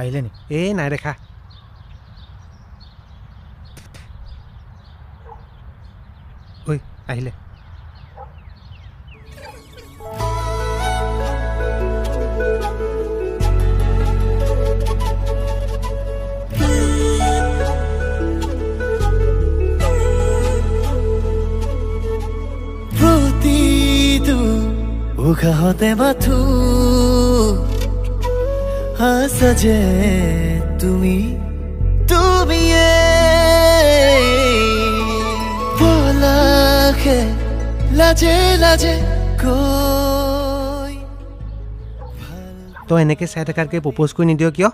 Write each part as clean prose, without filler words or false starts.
আহিলে নি এই নাই দেখা ঐ আহিলে উশাহতে মাথো হাসে তুমি তুমিয়ে বলাখে লাজে লাজে কৈ তই এনেকৈ চাই থকাতকৈ প্ৰপ'জ কৰি নিদিয় কিয়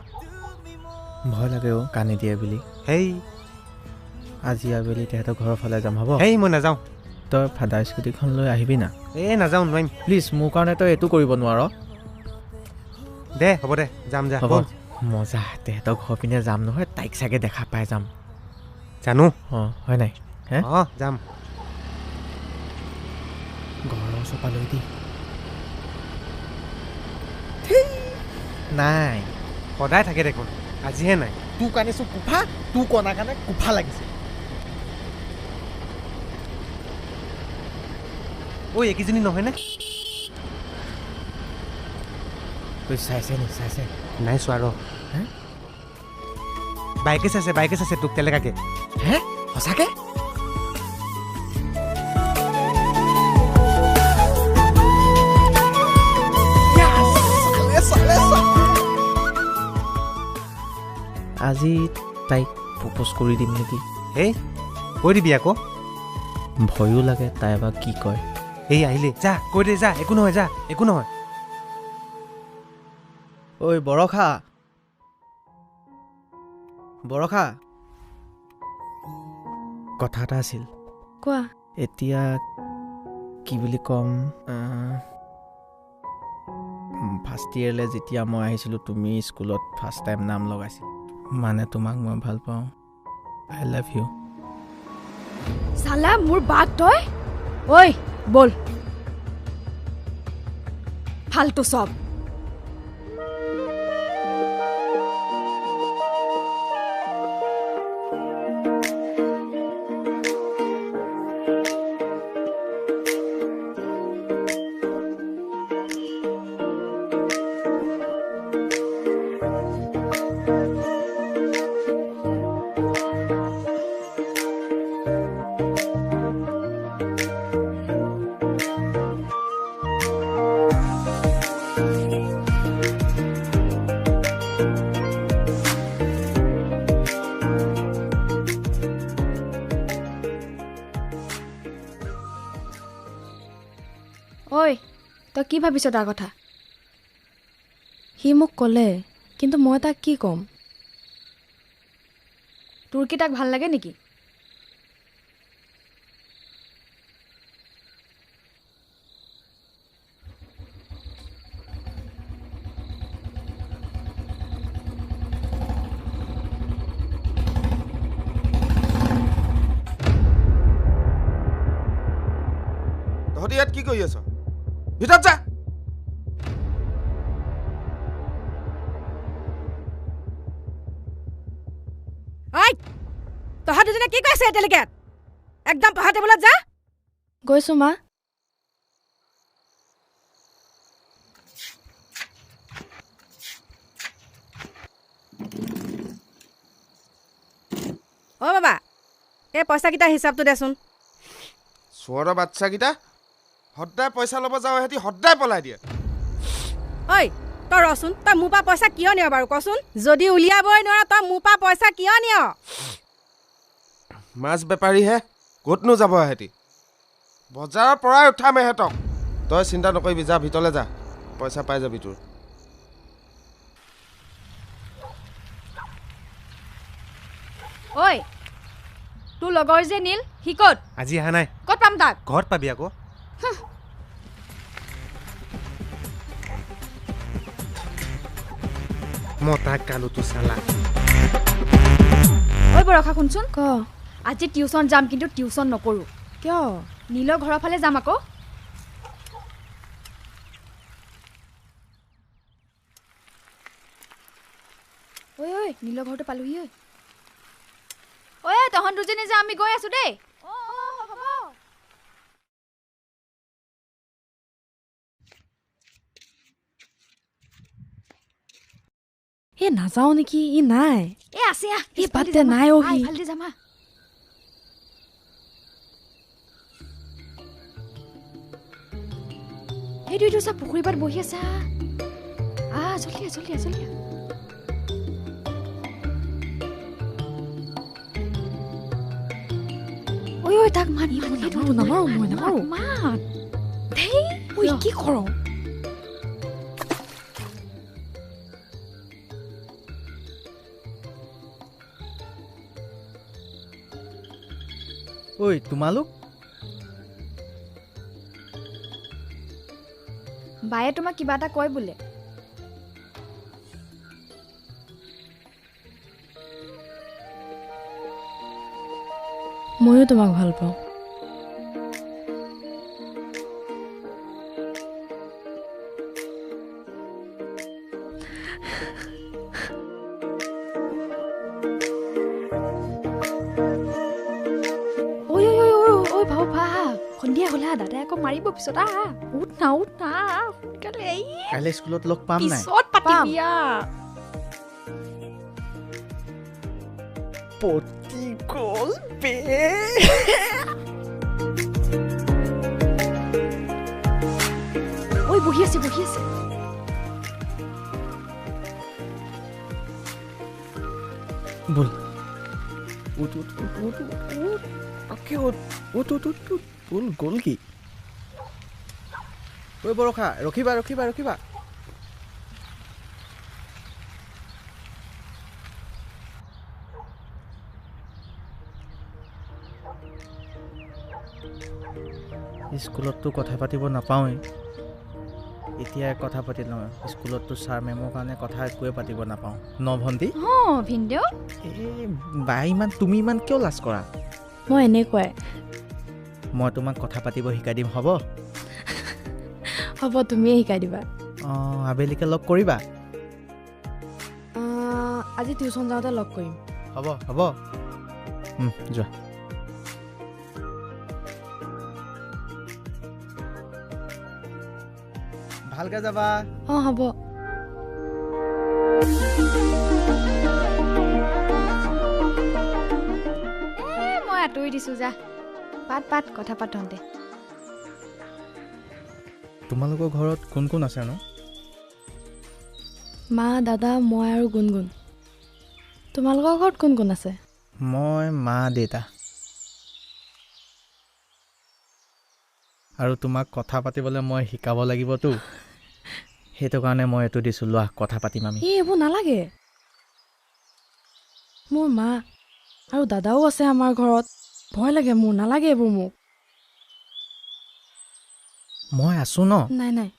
ভয় লাগে অ' কানি দিয়ে বুলি হেই আজি আবেলি তেহেঁতৰ ঘৰৰ ফালে যাম হ'ব হেই মই নাযাওঁ তই ফাদাৰ স্কুটিখন লৈ আহিবি না এই নাযাওঁ নোৱাৰিম প্লিজ মোৰ কাৰণে তই এইটো কৰিব নোৱাৰ দে হ'ব দে যাম যা হ'ব মজা তেহেঁতৰ ঘৰ পিনে যাম নহয় তাইক চাগে দেখা পাই যাম জানো অঁ হয় নাই হে অঁ যাম ঘৰৰ চপা লৈ দি নাই সদায় থাকে দেখোন আজিহে নাই তোৰ কাৰণে চব কোফা তোৰ কণাৰ কাৰণে কোফা লাগিছে ঐ একেইজনী নহয়নে তই চাইছে নি চাইছে নাই চোৱা ৰ হে বাইকে চাইছে তোক তেলেকাকে হে সঁচাকে আজি তাইক প্ৰপ'জ কৰি দিম নেকি হেই কৈ দিবি আকৌ ভয়ো লাগে তাই এবাৰ কি কয় এই আহিলে যা কৈ দে যা একো নহয় যা একো নহয় ঐ বৰষা কথা এটা আছিল কোৱা এতিয়া কি বুলি ক'ম ফাৰ্ষ্ট ইয়েৰলৈ যেতিয়া মই আহিছিলোঁ তুমি স্কুলত ফাৰ্ষ্ট টাইম নাম লগাইছিল মানে তোমাক মই ভাল পাওঁ আই লাভ ইউ চালা মোৰ বাক তই ঐ বল ফালতু সব ঐ তই কি ভাবিছ তাৰ কথা সি মোক ক'লে কিন্তু মই তাক কি ক'ম তোৰ কি তাক ভাল লাগে নেকি তহঁতি ইয়াত কি কৰি আছ ভিতৰত যা তহঁত দুজনে কি কৈছে এতিয়ালৈকে একদম পঢ়া টেবুলত যা গৈছো মা অ বাবা এই পইচাকেইটা হিচাপটো দেচোন চোৰৰ বাচ্চাকেইটা সদায় পইচা ল'ব যাওঁ সিহঁতি সদায় পলাই দিয়ে ঐ তই ৰচোন তই মোৰ পৰা পইচা কিয় নিয় বাৰু কচোন যদি উলিয়াবই নোৱাৰ তই মোৰ পৰা পইচা কিয় নিয় মাছ বেপাৰীহে ক'তনো যাব সিহঁতি বজাৰৰ পৰাই উঠাম এহেঁতক তই চিন্তা নকৰিবি যা ভিতৰলৈ যা পইচা পাই যাবি তোৰ ঐ তোৰ লগৰ যে নীল সি ক'ত আজি অহা নাই ক'ত পাম তাক ঘৰত পাবি আকৌ মই তাক কালোতো চালা ঐ বৰষা শুনচোন ক আজি টিউচন যাম কিন্তু টিউচন নকৰোঁ কিয় নীলৰ ঘৰৰ ফালে যাম আকৌ ঐ নীলৰ ঘৰটো পালোহি ঐ তহঁত দুজনী যে আমি গৈ আছো দেই এ নাযাও নেকি ই নাই এ আছে এই বাদে নাই অ সি ভালদি যামা এইটো চা পুখুৰী পাত বহি আছা জলদি ঐ তাক মাত নামাৰো মাত ধেই ঐ কি কৰ ঐ তোমালোক বায়ে তোমাক কিবা এটা কয় বোলে ময়ো তোমাক ভাল পাওঁ সন্ধিয়া হ'লা দাদাই আকৌ মাৰিব পিছত উঠ না সোনকালে কাইলৈ স্কুলত লগ পাম নাই পিছত পাতিবি পতি গ'ল বে ঐ বহি আছে বল উঠ বল গ'ল কি ঐ বৰষা ৰখিবা স্কুলততো কথা পাতিব নাপাওঁৱেই এতিয়া কথা পাতি লওঁ স্কুলততো ছাৰ মেমৰ কাৰণে কথা একোৱে পাতিব নাপাওঁ ন ভণ্টি ভিনদেউ তুমি ইমান কিয় লাজ কৰা মই এনেকুৱাই মই তোমাক কথা পাতিব শিকাই দিম হ'ব তুমিয়ে শিকাই দিবা আবেলিকে লগ কৰিবা আজি টিউচন যাওঁতে লগ কৰিম হ'ব যোৱা ভালকে যাবা হ'ব মই আঁতৰি দিছো যা পাত কথা পাতোঁতে তোমালোকৰ ঘৰত কোন কোন আছে ন মা দাদা মই আৰু গুণগুণ তোমালোকৰ ঘৰত কোন কোন আছে মই মা দেউতা আৰু তোমাক কথা পাতিবলৈ মই শিকাব লাগিবতো সেইটো কাৰণে মই এইটো দিছোঁ লোৱা কথা পাতিম আমি এইবোৰ নালাগে মোৰ মা আৰু দাদাও আছে আমাৰ ঘৰত ভয় লাগে মোৰ নালাগে এইবোৰ মোক মই আছোঁ ন নাই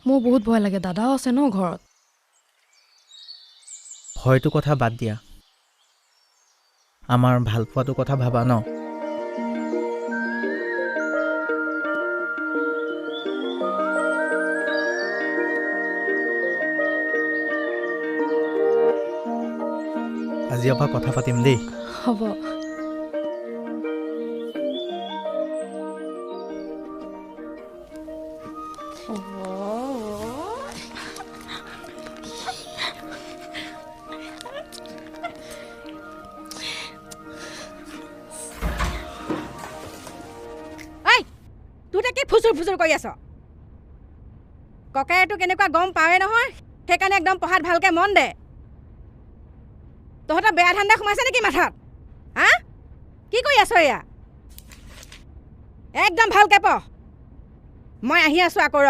মোৰ বহুত ভয় লাগে দাদাও আছে ন ঘৰত ভয়টো কথা বাদ দিয়া আমাৰ ভাল পোৱাটো কথা ভাবা ন আজিৰ পৰা কথা পাতিম দেই হ'ব ফুচুৰ কৰি আছ ককায়েটো কেনেকুৱা গম পাৱে নহয় সেইকাৰণে একদম পঢ়াত ভালকে মন দে তহঁতৰ বেয়া ধান্দা সোমাইছে নেকি মাথাত কি কৰি আছ এয়া একদম ভালকে পঢ় মই আহি আছো আকৌ ৰ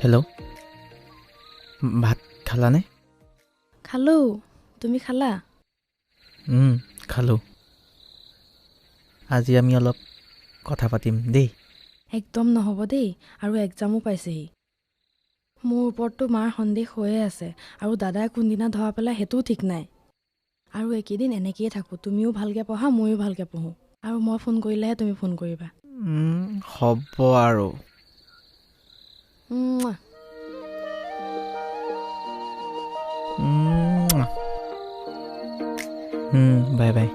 হেল্ল' ভাত খালানে খালোঁ তুমি খালা খালোঁ আজি আমি অলপ কথা পাতিম দেই একদম নহ'ব দেই আৰু এক্সামো পাইছেহি মোৰ ওপৰততো মাৰ সন্দেহ হৈয়ে আছে আৰু দাদাই কোনদিনা ধৰা পেলাই সেইটোও ঠিক নাই আৰু এইকেইদিন এনেকৈয়ে থাকোঁ তুমিও ভালকৈ পঢ়া ময়ো ভালকৈ পঢ়োঁ আৰু মই ফোন কৰিলেহে তুমি ফোন কৰিবা হ'ব আৰু বাই বাই